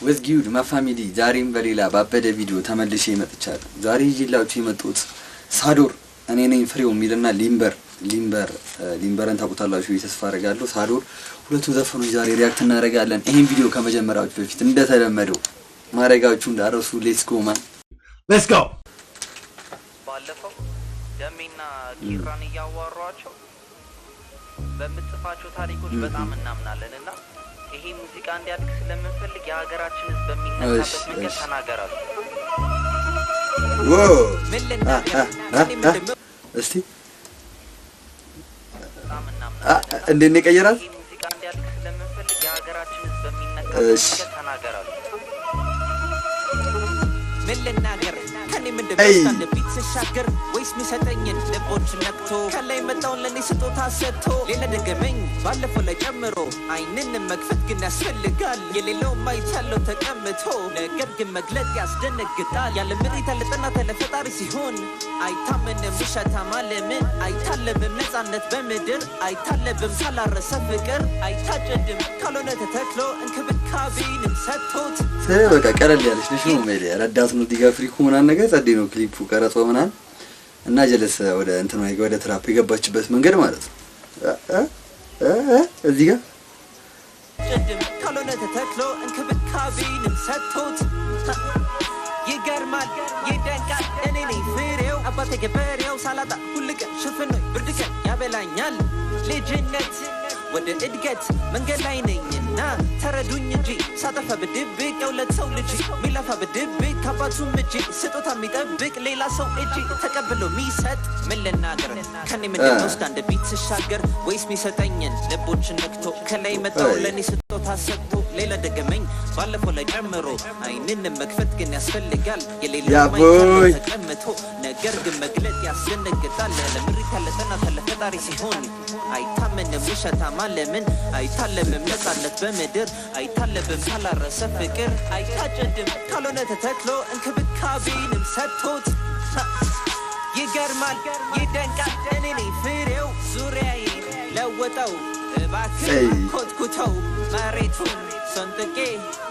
with good my family ዛሬም በሌላ ባበደ ቪዲዮ ተመልሼ መጥቻለሁ። ዛሬ ይዤላችሁ የመጣሁት ሳዶር እኔ ነኝ ፍሬው ሚልና ሊምበርን ታውቁታላችሁ ተስፋ አደርጋለሁ። ሳዶር ሁለቱ ዘፈኖች ዛሬ ሪአክት እናደርጋለን። ይሄን ቪዲዮ ከመጀመራችሁ በፊት እንደተለመደው ማረጋችሁ እንዳረሱ ሌትስ ጎ ማን ሌትስ ጎ። ባለፈው ደሜና ኪራን ያዋሯቸው በምትጽፋቸው ታሪኮች በጣም እናምናለንና ይሄ ሙዚቃ እንዲያድግ ስለምንፈልግ የሀገራችን ህዝብ በሚነሳበት መንገድ ተናገራሉ። ዋው እስቲ እንዴት ነው ቀየራል? ይሄ ሙዚቃ እንዲያድግ ስለምንፈልግ የሀገራችን ህዝብ በሚነሳበት መንገድ ተናገራሉ። መለናገር ከኔ ምንድነው እንደቢት ሲሻገር ወይስ ሚሰጠኝን ልቦች ነክቶ ከላይ መጣውን ለኔ ስጦታ ሰጥቶ ሌላ ደገመኝ ባለፈው ላይ ጨምሮ አይንን መክፈት ግን ያስፈልጋል የሌለው ማይቻለው ተቀምጦ ነገር ግን መግለጥ ያስደነግጣል ያለ ምሪት ለጠና ተለፈጣሪ ሲሆን አይታመንም ውሸታ ማለምን አይታለብም ነፃነት በምድር አይታለብም ሳላረሰ ፍቅር አይታጨድም ካልሆነ ተተክሎ እንክብካቤንም ሰጥቶት በቃ ቀለል ያለች ነሽ ነው ሜሊ ረዳት ነው ዲጋ ፍሪኩ ምናን ነገር ጸዴ ነው ክሊፑ ቀረጾ ምናን እና ጀለስ ወደ እንት ነው ወደ ትራፕ የገባችበት መንገድ ማለት ነው። እዚህ ጋር ጀድም ካልሆነ ተተክሎ እንክብካቤንም ሰጥቶት ይገርማል ይደንቃል እኔ ነኝ ፍሬው አባቴ ገበሬው ሳላጣ ሁልቀን ሽፍኖኝ ብርድቀን ያበላኛል ልጅነት ወደ እድገት መንገድ ላይ ነኝና ተረዱኝ እንጂ ሳጠፋ በድብቅ የሁለት ሰው ልጅ ሚላፋ በድብቅ ካባቱም እጅ ስጦታ የሚጠብቅ ሌላ ሰው እጅ ተቀብሎ ሚሰጥ ምን ልናገር ከኔ ምንድነው እስከ አንድ ቢት ስሻገር ወይስ ሚሰጠኝን ልቦችን ነክቶ ከላይ መጣው ለኔ ስጦታ ሰጥቶ ሌላ ደገመኝ ባለፈው ላይ ጨምሮ አይንን መክፈት ግን ያስፈልጋል የሌላው ማይቻለው ተቀምጦ ነገር ግን መግለጥ ያስደነግጣል ለምሪት ያለጠና ተለፈጣሪ ሲሆን አይታመንም ውሸታ ማለምን አይታለብም ነፃነት በምድር አይታለብም ሳላረሰ ፍቅር አይታጨድም ካልሆነ ተተክሎ እንክብካቤንም ሰጥቶት ይገርማል ይደንቃል እኔ ነኝ ፍሬው ዙሪያዬ ለወጠው እባክህ ኮትኩተው መሬቱን ሰንጥቄ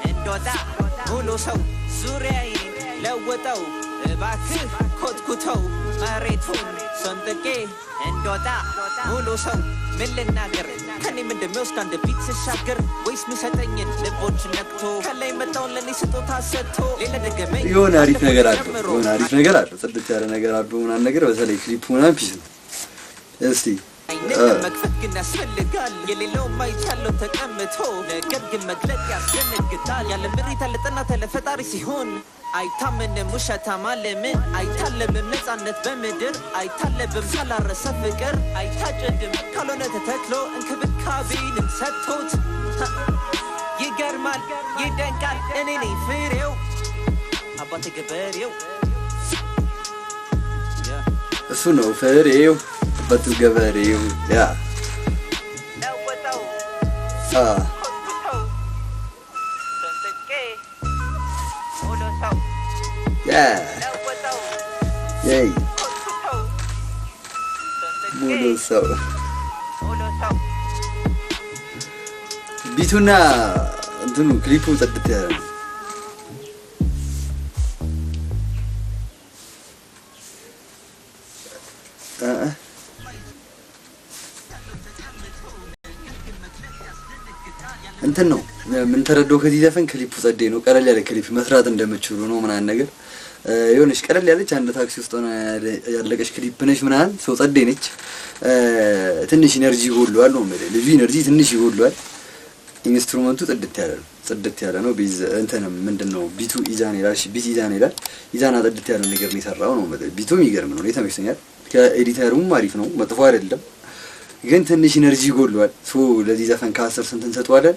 እንዶጣ ሙሉ ሰው ዙሪያዬ ለወጠው እባክህ ኮትኩተው መሬቱን ሰንጥቄ እንዶጣ ሙሉ ሰው ምን ልናገር ከኔ ምንድነው እስከ አንድ ቢት ስሻገር ወይስ ሚሰጠኝን ልቦች ነክቶ ከላይ መጣውን ለኔ ስጦታ ሰጥቶ ሌላ ደገመኝ የሆነ አሪፍ ነገር አለው ጽድት ያለ ነገር አለው ምናምን ነገር በተለይ ክሊፑ ምናምን ፒስ ነው። እስቲ መክፈት ግን ያስፈልጋል የሌለው ማይቻለው ተቀምጦ ነገር ግን መግለጥ ያስደነግጣል ያለ ምሪት ለጠና ተለፈጣሪ ሲሆን አይታመንም ውሸታ ማለምን አይታለብም ነፃነት በምድር አይታለብም ሳላረሰ ፍቅር አይታጨድም ካልሆነ ተተክሎ እንክብካቤንም ሰጥቶት ይገርማል ይደንቃል እኔ ነኝ ፍሬው አባቴ ገበሬው እሱ ነው ፍሬው አባቱ ገበሬው ያ Yay. Mulu so. Bituna እንትኑ ክሊፑ ጽድት ያለ እንትን ነው ምን ተረዶ ከዚህ ዘፈን ክሊፑ ጸዴ ነው። ቀለል ያለ ክሊፕ መስራት እንደምትችሉ ነው ምናን ነገር የሆነች ቀለል ያለች አንድ ታክሲ ውስጥ ሆነ ያለቀሽ ክሊፕ ነች ምናን ሰው ጸዴ ነች። ትንሽ ኢነርጂ ይጎልዋል ነው ማለት ልጅ ኢነርጂ ትንሽ ይጎልዋል። ኢንስትሩመንቱ ጽድት ያለ ነው ቢዝ እንትንም ምንድነው ቢቱ ኢዛን ይላል ቢት ኢዛን ይላል ኢዛና ጽድት ያለ ነገር ነው የሰራው ነው ማለት ቢቱ የሚገርም ነው የተመቸኛል። ከኤዲተሩም አሪፍ ነው መጥፎ አይደለም ግን ትንሽ ኢነርጂ ይጎልዋል። ሶ ለዚህ ዘፈን ከ10 ስንት እንሰጠዋለን?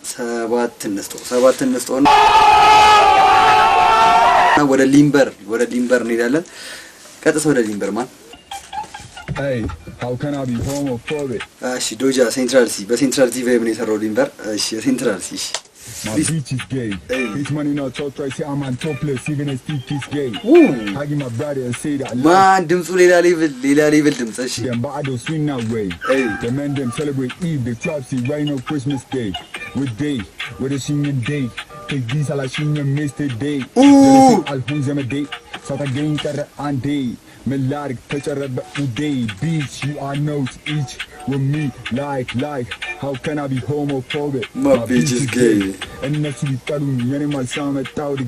7 እንስጠውና ወደ ሊምበር እንሄዳለን። ቀጥታ ወደ ሊምበር ማን Hey, how can I be homophobic? እሺ ዶጃ ሴንትራል ሲ በሴንትራል ቲ ቫይብ ነው የሰራው ሊምበር። እሺ ሴንትራል ሲ My bitch is gay. Bitch money not talk twice. I'm on topless even as thick is gay. I give my brother and say that man ድምጹ ሌላ ሌቭል ድምጽ። እሺ them but I don't swing that way. The men them celebrate Eve, the club see right now Christmas Day. with day with a singing day ከዚህ ሳላሽኝ yesterday አልሁን ዘመዴ ሳታገኝ ቀረ አንዴ መላርግ ተጨረበ day beach you are not each with me like how can I be homophobic my bitch is gay እነሱ ቢጠሉኝ የኔ ማልሳመጣው the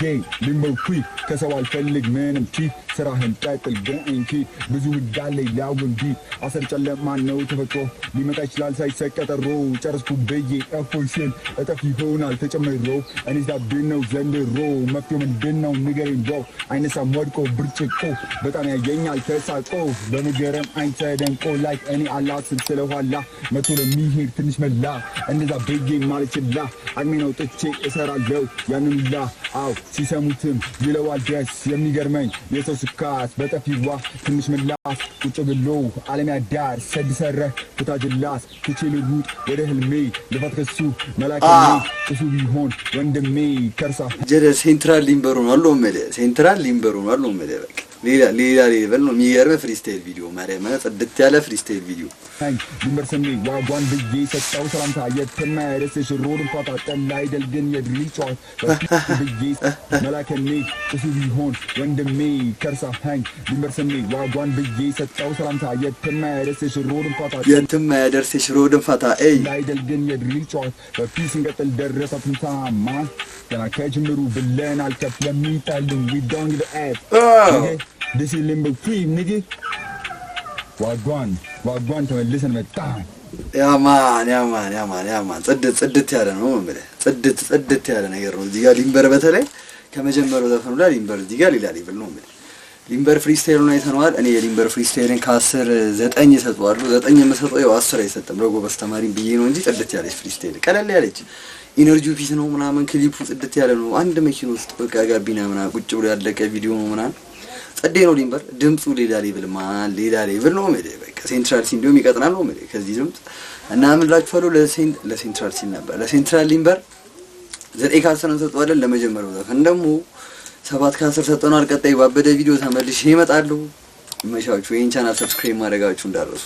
gay limbo free ከሰው አልፈልግ ምንም ቺ ስራህን ቀጥል ገንኪ ብዙ እንዳለ ያውንዲ አሰር ጨለማ ነው ተፈጥሮ ሊመጣ ይችላል ሳይሰቀጠሮ ጨርስኩ በዬ እፎይሽን እጠፍ ይሆናል ተጨምሮ እኔ ዛብነው ዘንድሮ መፍትሄው ምንድነው ንገረኝ ብሮ አይነሳም ወድቆ ብርጭቆ በጣም ያየኛል ተሳቆ በምገረም አይን ተደንቆ ላይክ እኔ አላስብ ስለኋላ መቶ ለሚሄድ ትንሽ መላ እንደዛ በዬ ማለችላ አቅሜ ነው ጥቼ እሰራለሁ ያንን ላ አው ሲሰሙትም ይለዋል ደስ የሚገርመኝ የሰው ስካት በጠፊዋ ትንሽ ምላስ ቁጭ ብሎ ዓለም ያዳር ሰድሰረ ፍታጅላስ ትችልሩት ወደ ህልሜ ልፋት ከሱ መላከኔ እሱ ቢሆን ወንድሜ ከርሳ ጀደ ሴንትራል ሊምበሩ ነው አለው መደ ሴንትራል ሊምበሩ ነው አለው መደ በቃ ሌላ ሌቨል ነው የሚገርም ፍሪስታይል ቪዲዮ ማርያም ጽድት ያለ ፍሪስታይል ቪዲዮ ሊምበርሰኔ ዋጓን ብዬ ሰጣው ሰላምታ የተማረስ ሽሮድ ፋታጠን ላይ ደልገን የድሪጫው ብዬ መላከኔ እሱ ቢሆን ወንድሜ ከርሳ ሊምበርሰኔ ዋጓን ብዬ ሰጣው ሰላምታ የተማረስ ሽሮድ ፋታጠን የተማረስ ሽሮድ ፋታ ላይ ደልገን የድሪጫው በፊት እንቀጥል ደረሳትን ታማ ገና ከጅምሩ ብለን አልከፍለሚታልን we don't give a f this is limbo free nigga ዋጓን ተመልሰን መጣን ያማን ጽድት ያለ ነው ማለት ጽድት ያለ ነገር ነው እዚህ ጋር ሊምበር በተለይ ከመጀመሪያው ዘፈኑ ላይ ሊምበር እዚህ ጋር ሌላ ሌቭል ነው ማለት ሊምበር ፍሪስታይል ነው አይተነዋል እኔ የሊምበር ፍሪስታይልን ከ10 9 እሰጠዋለሁ 9 የምሰጠው ያው 10 አይሰጥም ለጎበዝ ተማሪም ብዬ ነው እንጂ ጽድት ያለች ፍሪስታይል ቀለል ያለች ኢነርጂው ፒስ ነው ምናምን ክሊፑ ጽድት ያለ ነው አንድ መኪና ውስጥ በቃ ጋቢና ምናምን ቁጭ ብሎ ያለቀ ቪዲዮ ነው ምናምን ጸዴ ነው ሊምበር ድምጹ ሌላ ሌቭል ነው ማለት በቃ ሴንትራል ሲን እንደውም ይቀጥናል ነው ማለት ከዚህ ድምጽ እና ምን ላችኋለሁ ለሴንትራል ሲን ነበር ለሴንትራል ሊምበር 9 ከ10 እንሰጠዋለን ለመጀመሪያው ዘፈን ደግሞ 7 ከ10 ሰጠናል ቀጣይ ባበደ ቪዲዮ ተመልሼ እመጣለሁ መሻችሁ ይሄን ቻናል ሰብስክራይብ ማድረጋችሁ እንዳትረሱ